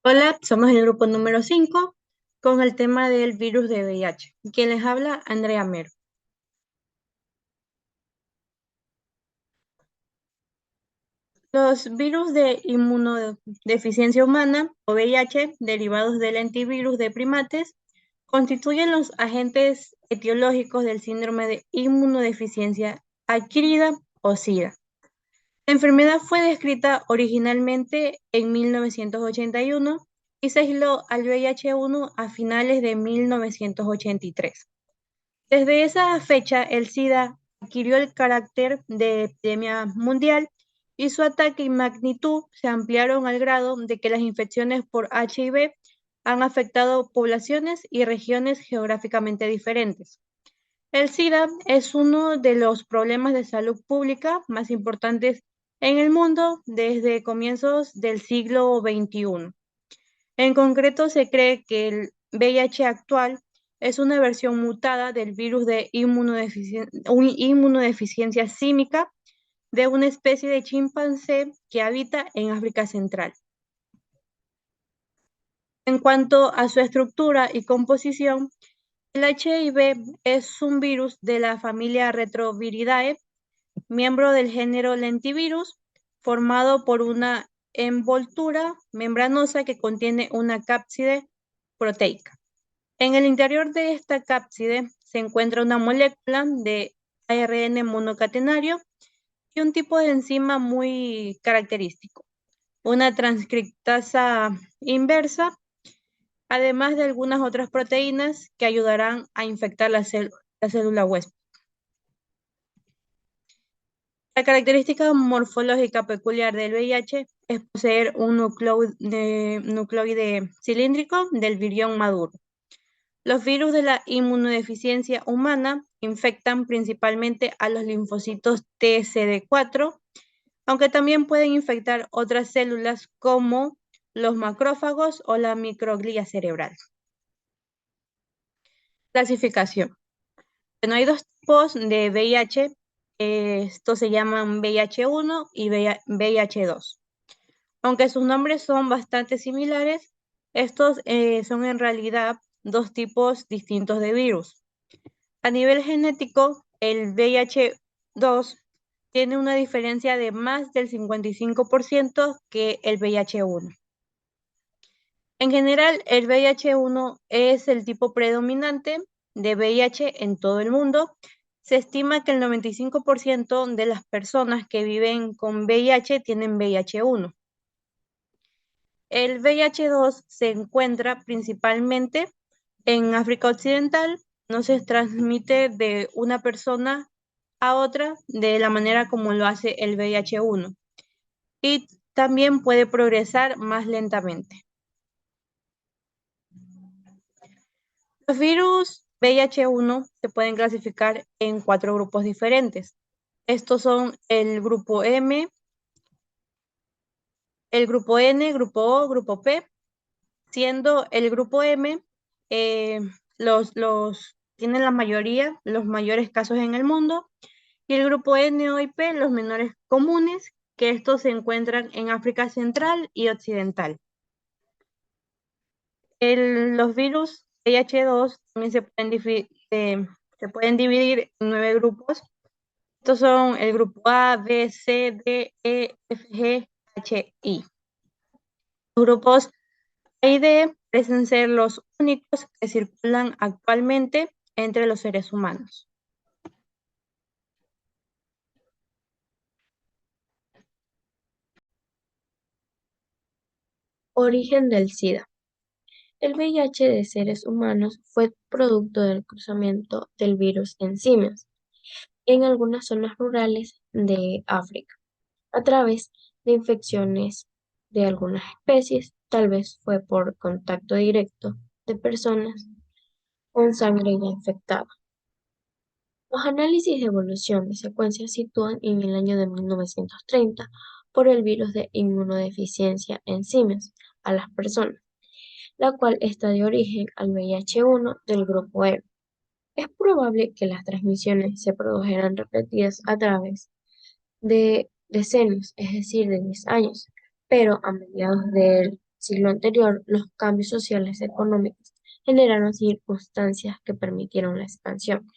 Hola, somos el grupo número 5 con el tema del virus de VIH. Quien les habla, Andrea Mero. Los virus de inmunodeficiencia humana o VIH derivados del antivirus de primates constituyen los agentes etiológicos del síndrome de inmunodeficiencia adquirida o SIDA. La enfermedad fue descrita originalmente en 1981 y se aisló al VIH-1 a finales de 1983. Desde esa fecha, el SIDA adquirió el carácter de epidemia mundial y su ataque y magnitud se ampliaron al grado de que las infecciones por HIV han afectado poblaciones y regiones geográficamente diferentes. El SIDA es uno de los problemas de salud pública más importantes en el mundo desde comienzos del siglo XXI. En concreto, se cree que el VIH actual es una versión mutada del virus de inmunodeficiencia símica de una especie de chimpancé que habita en África Central. En cuanto a su estructura y composición, el HIV es un virus de la familia Retroviridae, miembro del género lentivirus, formado por una envoltura membranosa que contiene una cápside proteica. En el interior de esta cápside se encuentra una molécula de ARN monocatenario y un tipo de enzima muy característico, una transcriptasa inversa, además de algunas otras proteínas que ayudarán a infectar la célula huésped. La característica morfológica peculiar del VIH es poseer un nucleoide cilíndrico del virión maduro. Los virus de la inmunodeficiencia humana infectan principalmente a los linfocitos TCD4, aunque también pueden infectar otras células como los macrófagos o la microglia cerebral. Clasificación. Bueno, hay dos tipos de VIH. Estos se llaman VIH-1 y VIH-2. Aunque sus nombres son bastante similares, estos son en realidad dos tipos distintos de virus. A nivel genético, el VIH-2 tiene una diferencia de más del 55% que el VIH-1. En general, el VIH-1 es el tipo predominante de VIH en todo el mundo. Se estima que el 95% de las personas que viven con VIH tienen VIH-1. El VIH-2 se encuentra principalmente en África Occidental, no se transmite de una persona a otra de la manera como lo hace el VIH-1 y también puede progresar más lentamente. Los virus VIH-1 se pueden clasificar en 4 grupos diferentes. Estos son el grupo M, el grupo N, grupo O, grupo P, siendo el grupo M eh, tienen la mayoría, los mayores casos en el mundo, y el grupo N, O y P, los menores comunes, que estos se encuentran en África Central y Occidental. Los virus VIH-2 también se pueden dividir en 9 grupos. Estos son el grupo A, B, C, D, E, F, G, H, I. Los grupos A y D parecen ser los únicos que circulan actualmente entre los seres humanos. Origen del SIDA. El VIH de seres humanos fue producto del cruzamiento del virus en simios en algunas zonas rurales de África, a través de infecciones de algunas especies, tal vez fue por contacto directo de personas con sangre ya infectada. Los análisis de evolución de secuencias sitúan en el año de 1930 por el virus de inmunodeficiencia en simios a las personas, la cual está de origen al VIH-1 del grupo E. Es probable que las transmisiones se produjeran repetidas a través de decenios, es decir, de 10 años, pero a mediados del siglo anterior, los cambios sociales y económicos generaron circunstancias que permitieron la expansión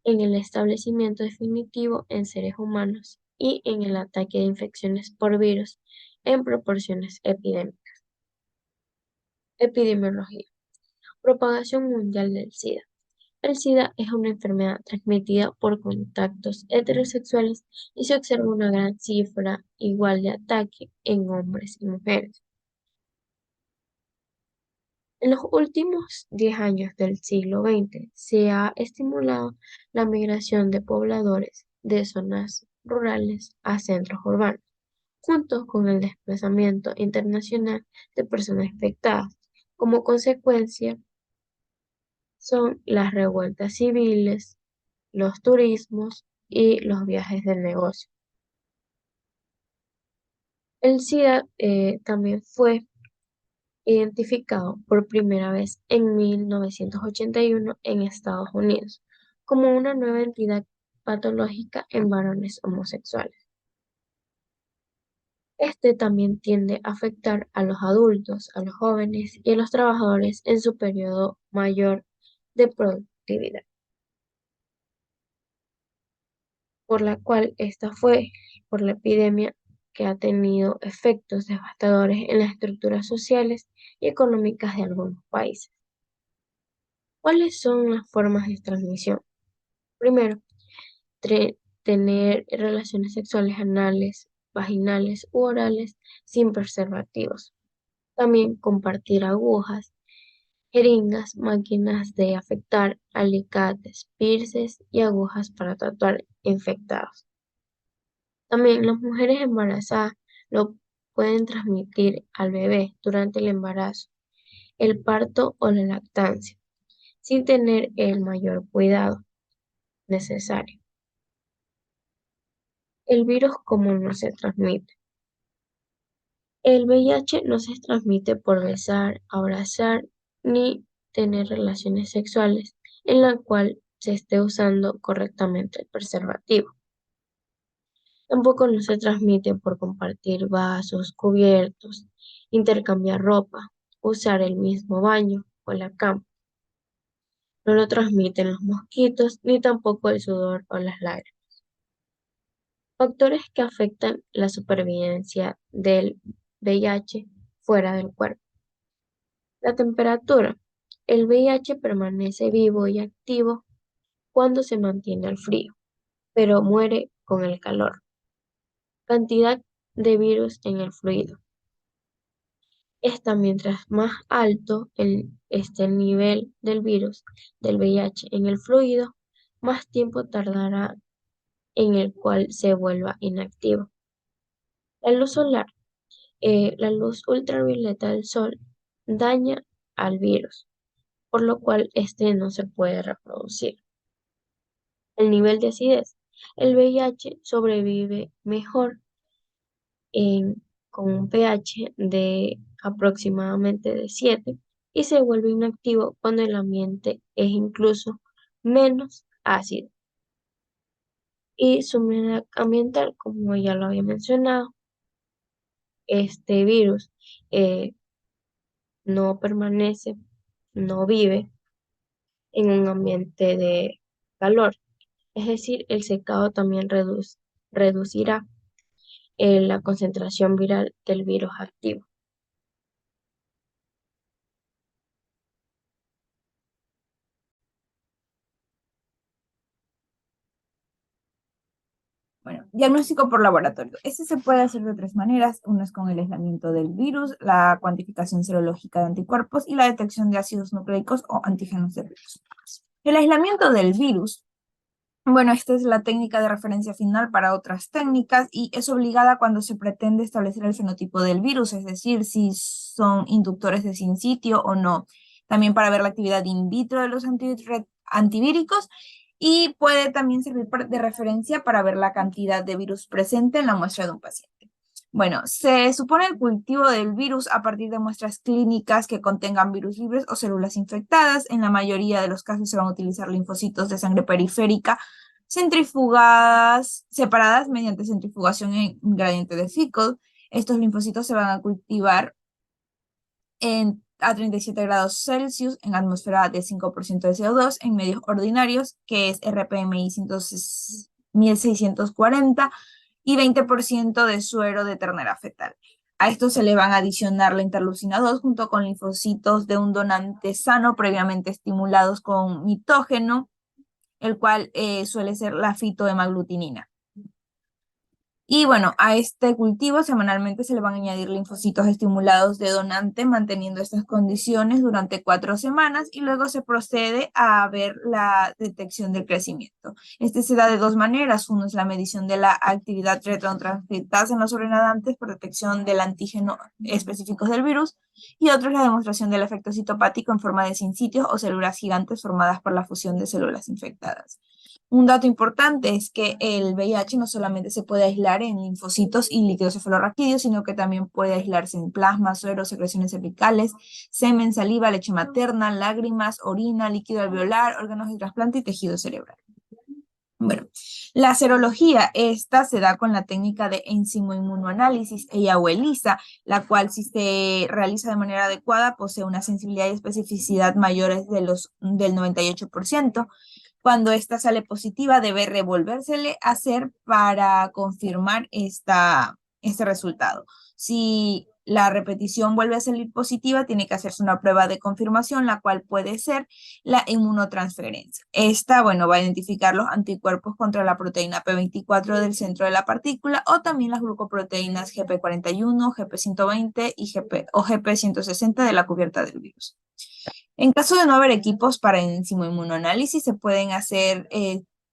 en el establecimiento definitivo en seres humanos y en el ataque de infecciones por virus en proporciones epidémicas. Epidemiología. Propagación mundial del SIDA. El SIDA es una enfermedad transmitida por contactos heterosexuales y se observa una gran cifra igual de ataque en hombres y mujeres. En los últimos 10 años del siglo XX se ha estimulado la migración de pobladores de zonas rurales a centros urbanos, junto con el desplazamiento internacional de personas infectadas. Como consecuencia, son las revueltas civiles, los turismos y los viajes de negocio. El SIDA también fue identificado por primera vez en 1981 en Estados Unidos como una nueva entidad patológica en varones homosexuales. Este también tiende a afectar a los adultos, a los jóvenes y a los trabajadores en su periodo mayor de productividad, por la cual esta fue por la epidemia que ha tenido efectos devastadores en las estructuras sociales y económicas de algunos países. ¿Cuáles son las formas de transmisión? Primero, tener relaciones sexuales anales, vaginales u orales sin preservativos. También compartir agujas, jeringas, máquinas de afectar, alicates, pierces y agujas para tatuar infectados. También las mujeres embarazadas lo pueden transmitir al bebé durante el embarazo, el parto o la lactancia, sin tener el mayor cuidado necesario. El virus común no se transmite. El VIH no se transmite por besar, abrazar ni tener relaciones sexuales en la cual se esté usando correctamente el preservativo. Tampoco no se transmite por compartir vasos, cubiertos, intercambiar ropa, usar el mismo baño o la cama. No lo transmiten los mosquitos ni tampoco el sudor o las lágrimas. Factores que afectan la supervivencia del VIH fuera del cuerpo. La temperatura. El VIH permanece vivo y activo cuando se mantiene al frío, pero muere con el calor. Cantidad de virus en el fluido. Mientras más alto esté el nivel del virus del VIH en el fluido, más tiempo tardará en el cual se vuelva inactivo. La luz solar. La luz ultravioleta del sol daña al virus, por lo cual este no se puede reproducir. El nivel de acidez. El VIH sobrevive mejor con un pH de aproximadamente de 7 y se vuelve inactivo cuando el ambiente es incluso menos ácido. Y su humedad ambiental, como ya lo había mencionado, este virus no permanece, no vive en un ambiente de calor. Es decir, el secado también reducirá la concentración viral del virus activo. Bueno, diagnóstico por laboratorio. Este se puede hacer de tres maneras. Uno es con el aislamiento del virus, la cuantificación serológica de anticuerpos y la detección de ácidos nucleicos o antígenos del virus. El aislamiento del virus. Bueno, esta es la técnica de referencia final para otras técnicas y es obligada cuando se pretende establecer el fenotipo del virus, es decir, si son inductores de sincitio o no. También para ver la actividad in vitro de los antivíricos y puede también servir de referencia para ver la cantidad de virus presente en la muestra de un paciente. Bueno, se supone el cultivo del virus a partir de muestras clínicas que contengan virus libres o células infectadas. En la mayoría de los casos se van a utilizar linfocitos de sangre periférica centrifugadas, separadas mediante centrifugación en un gradiente de Fickle. Estos linfocitos se van a cultivar a 37 grados Celsius, en atmósfera de 5% de CO2, en medios ordinarios, que es RPMI 1640, y 20% de suero de ternera fetal. A esto se le van a adicionar la interleucina 2 junto con linfocitos de un donante sano previamente estimulados con mitógeno, el cual suele ser la fitohemaglutinina. Y bueno, a este cultivo semanalmente se le van a añadir linfocitos estimulados de donante, manteniendo estas condiciones durante 4 semanas y luego se procede a ver la detección del crecimiento. Este se da de dos maneras. Uno es la medición de la actividad retrotranscriptasa en los sobrenadantes por detección del antígeno específicos del virus y otro es la demostración del efecto citopático en forma de sincitios o células gigantes formadas por la fusión de células infectadas. Un dato importante es que el VIH no solamente se puede aislar en linfocitos y líquidos cefalorraquídeos, sino que también puede aislarse en plasma, suero, secreciones cervicales, semen, saliva, leche materna, lágrimas, orina, líquido alveolar, órganos de trasplante y tejido cerebral. Bueno, la serología, esta se da con la técnica de enzimoinmunoanálisis, ella o ELISA, la cual si se realiza de manera adecuada posee una sensibilidad y especificidad mayores del 98%. Cuando esta sale positiva, debe revolvérsele a hacer para confirmar este resultado. Si la repetición vuelve a salir positiva, tiene que hacerse una prueba de confirmación, la cual puede ser la inmunotransferencia. Esta, bueno, va a identificar los anticuerpos contra la proteína P24 del centro de la partícula o también las glucoproteínas GP41, GP120 y GP160 de la cubierta del virus. En caso de no haber equipos para enzimoinmunoanálisis, se pueden hacer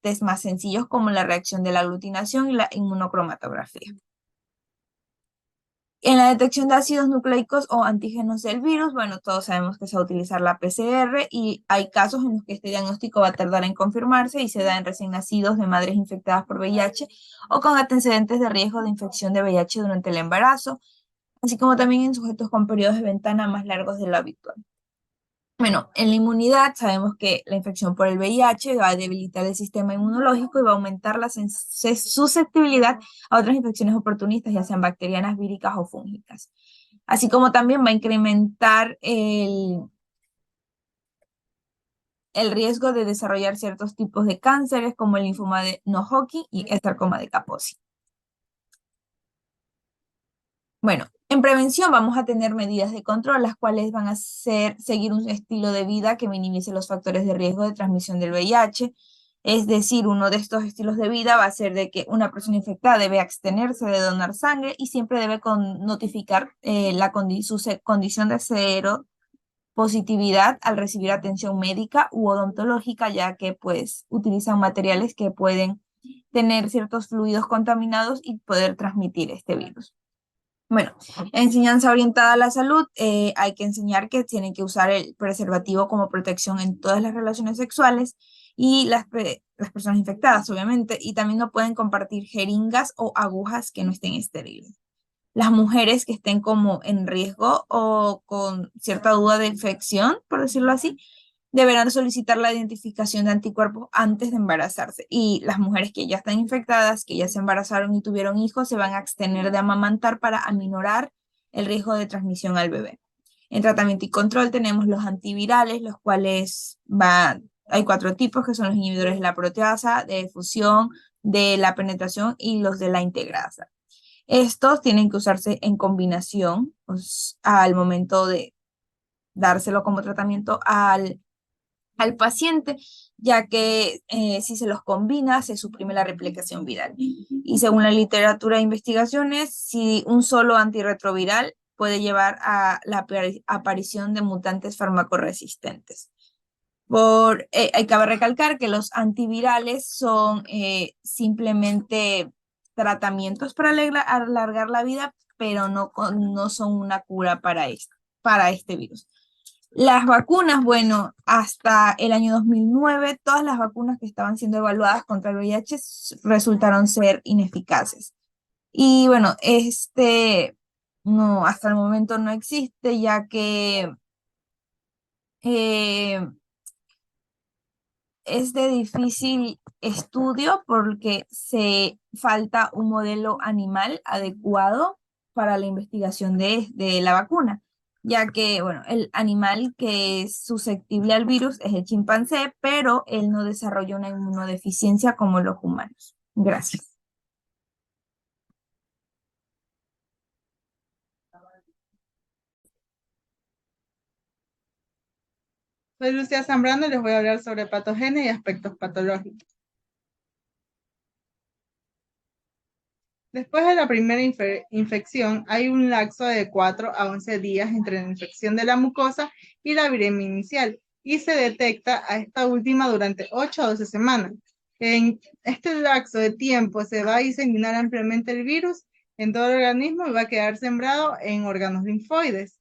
test más sencillos como la reacción de la aglutinación y la inmunocromatografía. En la detección de ácidos nucleicos o antígenos del virus, bueno, todos sabemos que se va a utilizar la PCR y hay casos en los que este diagnóstico va a tardar en confirmarse y se da en recién nacidos de madres infectadas por VIH o con antecedentes de riesgo de infección de VIH durante el embarazo, así como también en sujetos con periodos de ventana más largos de lo habitual. Bueno, en la inmunidad sabemos que la infección por el VIH va a debilitar el sistema inmunológico y va a aumentar la susceptibilidad a otras infecciones oportunistas, ya sean bacterianas, víricas o fúngicas. Así como también va a incrementar el riesgo de desarrollar ciertos tipos de cánceres como el linfoma de No-Hodgkin y el sarcoma de Kaposi. Bueno, en prevención vamos a tener medidas de control, las cuales van a seguir un estilo de vida que minimice los factores de riesgo de transmisión del VIH. Es decir, uno de estos estilos de vida va a ser de que una persona infectada debe abstenerse de donar sangre y siempre debe notificar su condición de seropositividad al recibir atención médica u odontológica, ya que pues utilizan materiales que pueden tener ciertos fluidos contaminados y poder transmitir este virus. Bueno, enseñanza orientada a la salud, hay que enseñar que tienen que usar el preservativo como protección en todas las relaciones sexuales y las personas infectadas, obviamente, y también no pueden compartir jeringas o agujas que no estén estériles. Las mujeres que estén como en riesgo o con cierta duda de infección, por decirlo así, deberán solicitar la identificación de anticuerpos antes de embarazarse. Y las mujeres que ya están infectadas, que ya se embarazaron y tuvieron hijos, se van a abstener de amamantar para aminorar el riesgo de transmisión al bebé. En tratamiento y control tenemos los antivirales, los cuales hay 4 tipos, que son los inhibidores de la proteasa, de fusión, de la penetración y los de la integrasa. Estos tienen que usarse en combinación pues, al momento de dárselo como tratamiento al paciente, ya que si se los combina se suprime la replicación viral. Y según la literatura de investigaciones, si un solo antirretroviral puede llevar a la aparición de mutantes farmacoresistentes. Cabe recalcar que los antivirales son simplemente tratamientos para alargar la vida, pero no son una cura para este virus. Las vacunas, bueno, hasta el año 2009, todas las vacunas que estaban siendo evaluadas contra el VIH resultaron ser ineficaces. Y bueno, no, hasta el momento no existe, ya que es de difícil estudio porque falta un modelo animal adecuado para la investigación de la vacuna, ya que, bueno, el animal que es susceptible al virus es el chimpancé, pero él no desarrolla una inmunodeficiencia como los humanos. Gracias. Soy Lucía Zambrano y les voy a hablar sobre patogenia y aspectos patológicos. Después de la primera infección, hay un lapso de 4 a 11 días entre la infección de la mucosa y la viremia inicial, y se detecta a esta última durante 8 a 12 semanas. En este lapso de tiempo se va a diseminar ampliamente el virus en todo el organismo y va a quedar sembrado en órganos linfoides.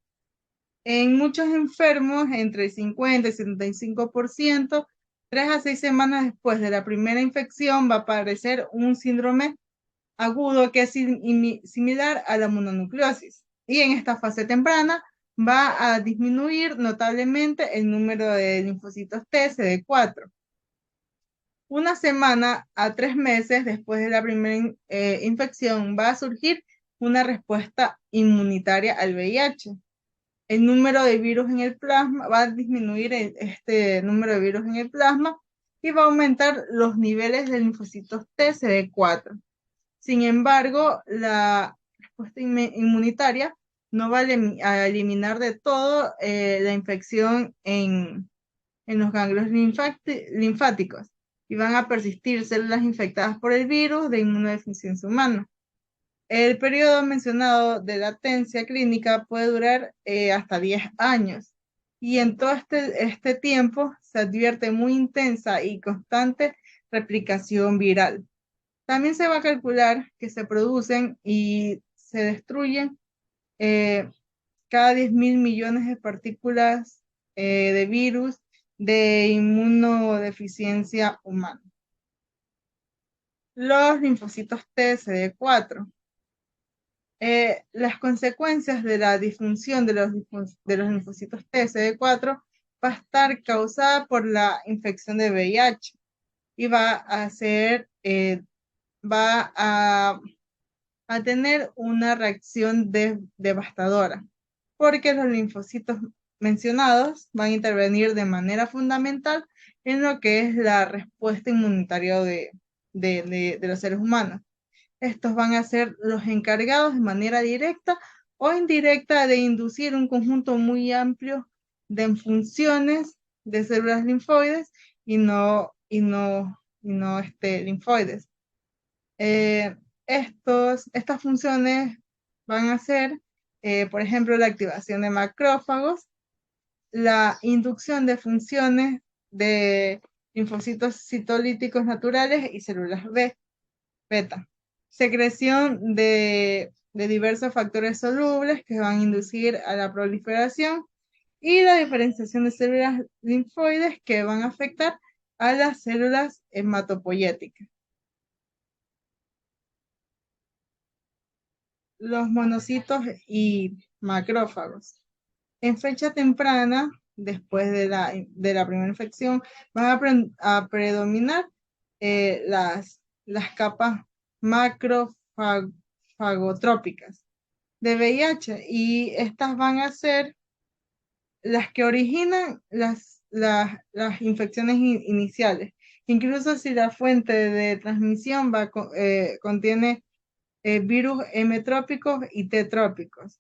En muchos enfermos, entre el 50 y 75%, 3 a 6 semanas después de la primera infección va a aparecer un síndrome agudo que es similar a la mononucleosis. Y en esta fase temprana va a disminuir notablemente el número de linfocitos T CD4. Una semana a 3 meses después de la primera infección va a surgir una respuesta inmunitaria al VIH. El número de virus en el plasma va a disminuir este número de virus en el plasma y va a aumentar los niveles de linfocitos T CD4. Sin embargo, la respuesta inmunitaria no va a eliminar de todo la infección en los ganglios linfáticos y van a persistir células infectadas por el virus de inmunodeficiencia humana. El periodo mencionado de latencia clínica puede durar hasta 10 años y en todo este tiempo se advierte muy intensa y constante replicación viral. También se va a calcular que se producen y se destruyen cada 10.000 millones de partículas de virus de inmunodeficiencia humana. Los linfocitos T CD4. Las consecuencias de la disfunción de los linfocitos T CD4 va a estar causada por la infección de VIH y va a tener una reacción devastadora, porque los linfocitos mencionados van a intervenir de manera fundamental en lo que es la respuesta inmunitaria de los seres humanos. Estos van a ser los encargados de manera directa o indirecta de inducir un conjunto muy amplio de funciones de células linfoides y no linfoides. Estas funciones van a ser, por ejemplo, la activación de macrófagos, la inducción de funciones de linfocitos citolíticos naturales y células beta, secreción de diversos factores solubles que van a inducir a la proliferación y la diferenciación de células linfoides que van a afectar a las células hematopoyéticas. Los monocitos y macrófagos. En fecha temprana, después de la primera infección, van a predominar las capas macrofagotrópicas de VIH y estas van a ser las que originan las infecciones iniciales. Incluso si la fuente de transmisión contiene virus M-trópicos y T-trópicos.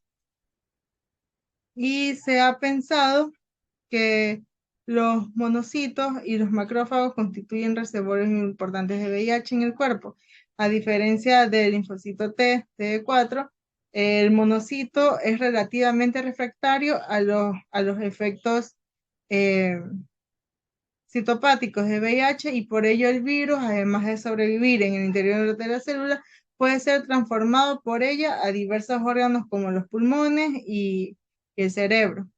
Y se ha pensado que los monocitos y los macrófagos constituyen reservorios importantes de VIH en el cuerpo. A diferencia del linfocito T, CD4, el monocito es relativamente refractario a los efectos citopáticos de VIH y por ello el virus, además de sobrevivir en el interior de la célula, puede ser transformado por ella a diversos órganos como los pulmones y el cerebro.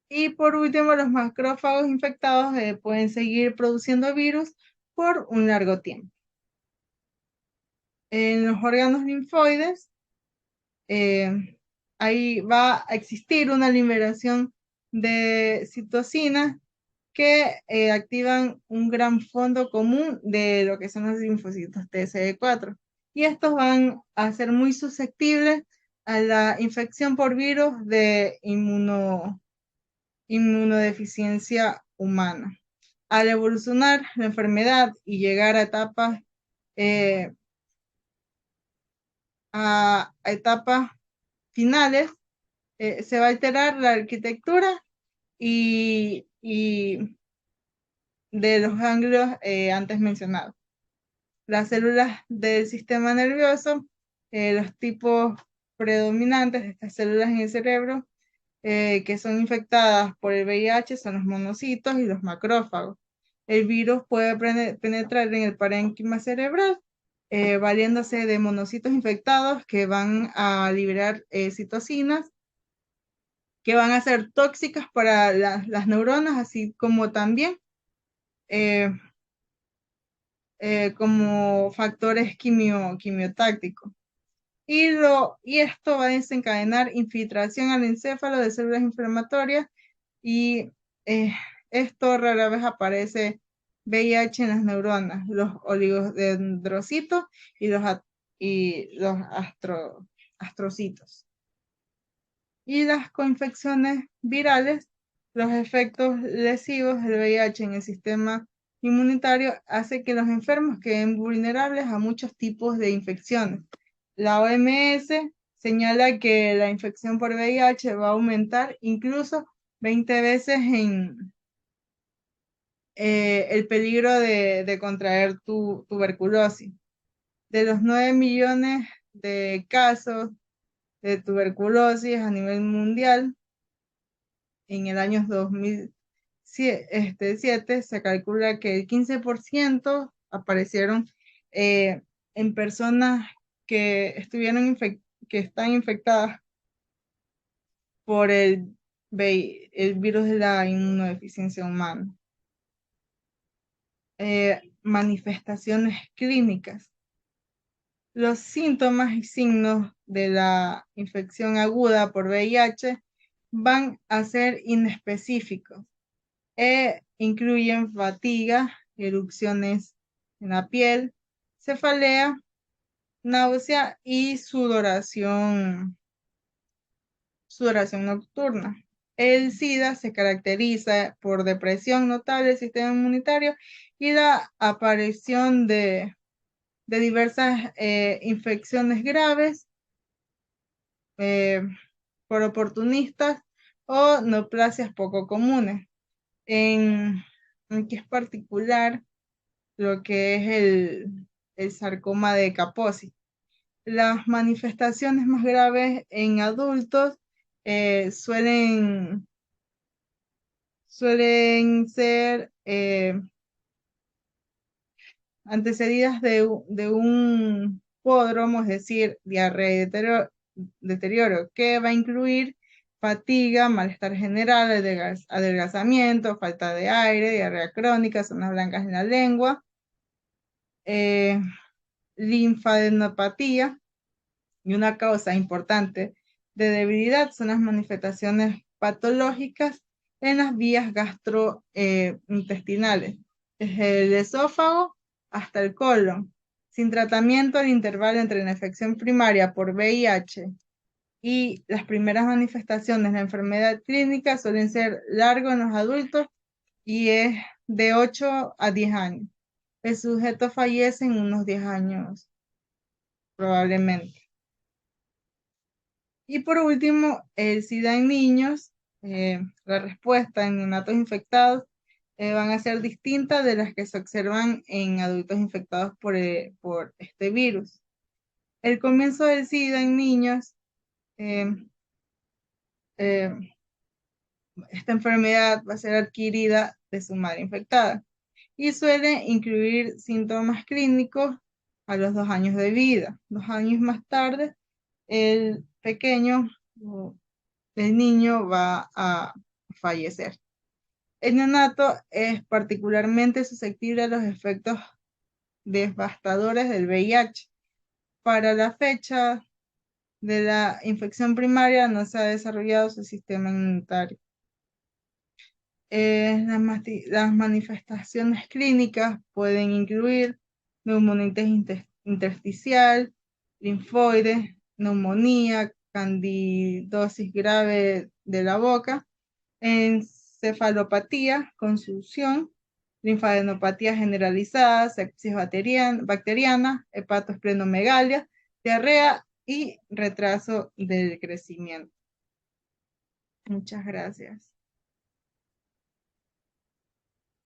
Y por último, los macrófagos infectados pueden seguir produciendo virus por un largo tiempo. En los órganos linfoides, ahí va a existir una liberación de citocinas que activan un gran fondo común de lo que son los linfocitos TCD4. Y estos van a ser muy susceptibles a la infección por virus de inmunodeficiencia humana. Al evolucionar la enfermedad y llegar a etapas finales, se va a alterar la arquitectura y de los ganglios antes mencionados. Las células del sistema nervioso, los tipos predominantes de estas células en el cerebro que son infectadas por el VIH son los monocitos y los macrófagos. El virus puede penetrar en el parénquima cerebral, valiéndose de monocitos infectados que van a liberar citocinas que van a ser tóxicas para las neuronas, así como también como factores quimiotácticos. Y esto va a desencadenar infiltración al encéfalo de células inflamatorias y esto rara vez aparece VIH en las neuronas, los oligodendrocitos y los astrocitos. Y las coinfecciones virales, los efectos lesivos del VIH en el sistema inmunitario hace que los enfermos queden vulnerables a muchos tipos de infecciones. La OMS señala que la infección por VIH va a aumentar incluso 20 veces en el peligro de contraer tuberculosis. De los 9 millones de casos de tuberculosis a nivel mundial, en el año 2007 se calcula que el 15% aparecieron en personas que están infectadas por el virus de la inmunodeficiencia humana. Manifestaciones clínicas. Los síntomas y signos de la infección aguda por VIH van a ser inespecíficos e incluyen fatiga, erupciones en la piel, cefalea, náusea y sudoración nocturna. El SIDA se caracteriza por depresión notable del sistema inmunitario y la aparición de diversas infecciones graves por oportunistas o neoplasias poco comunes. En que es particular lo que es el sarcoma de Kaposi. Las manifestaciones más graves en adultos suelen ser antecedidas de un pródromo, es decir, diarrea y deterioro, que va a incluir fatiga, malestar general, adelgazamiento, falta de aire, diarrea crónica, zonas blancas en la lengua, linfadenopatía, y una causa importante de debilidad son las manifestaciones patológicas en las vías gastrointestinales, desde el esófago hasta el colon. Sin tratamiento, el intervalo entre la infección primaria por VIH y las primeras manifestaciones de la enfermedad clínica suelen ser largos en los adultos y es de 8 a 10 años. El sujeto fallece en unos 10 años, probablemente. Y por último, el SIDA en niños, la respuesta en neonatos infectados van a ser distintas de las que se observan en adultos infectados por este virus. El comienzo del SIDA en niños, esta enfermedad va a ser adquirida de su madre infectada y suele incluir síntomas clínicos a los 2 años de vida. 2 años más tarde, el pequeño el niño va a fallecer. El neonato es particularmente susceptible a los efectos devastadores del VIH. Para la fecha de la infección primaria no se ha desarrollado su sistema inmunitario. Las manifestaciones clínicas pueden incluir neumonitis intersticial, linfoides, neumonía, candidosis grave de la boca, encefalopatía, confusión, linfadenopatía generalizada, sepsis bacteriana, hepatosplenomegalia, diarrea y retraso del crecimiento. Muchas gracias.